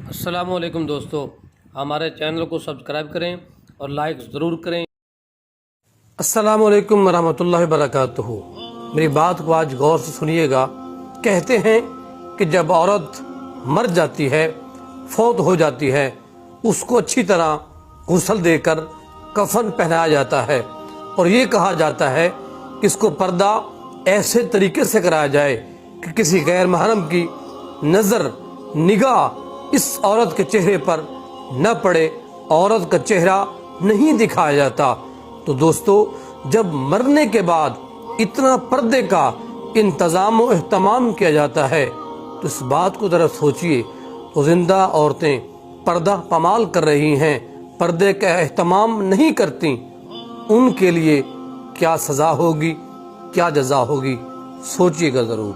السلام علیکم دوستو، ہمارے چینل کو سبسکرائب کریں اور لائک ضرور کریں۔ السلام علیکم ورحمۃ اللہ وبرکاتہ۔ میری بات کو آج غور سے سنیے گا۔ کہتے ہیں کہ جب عورت مر جاتی ہے، فوت ہو جاتی ہے، اس کو اچھی طرح غسل دے کر کفن پہنایا جاتا ہے، اور یہ کہا جاتا ہے کہ اس کو پردہ ایسے طریقے سے کرایا جائے کہ کسی غیر محرم کی نظر نگاہ اس عورت کے چہرے پر نہ پڑے، عورت کا چہرہ نہیں دکھایا جاتا۔ تو دوستو، جب مرنے کے بعد اتنا پردے کا انتظام و اہتمام کیا جاتا ہے تو اس بات کو ذرا سوچئے، تو زندہ عورتیں پردہ پامال کر رہی ہیں، پردے کا اہتمام نہیں کرتی، ان کے لیے کیا سزا ہوگی، کیا جزا ہوگی، سوچئے گا ضرور۔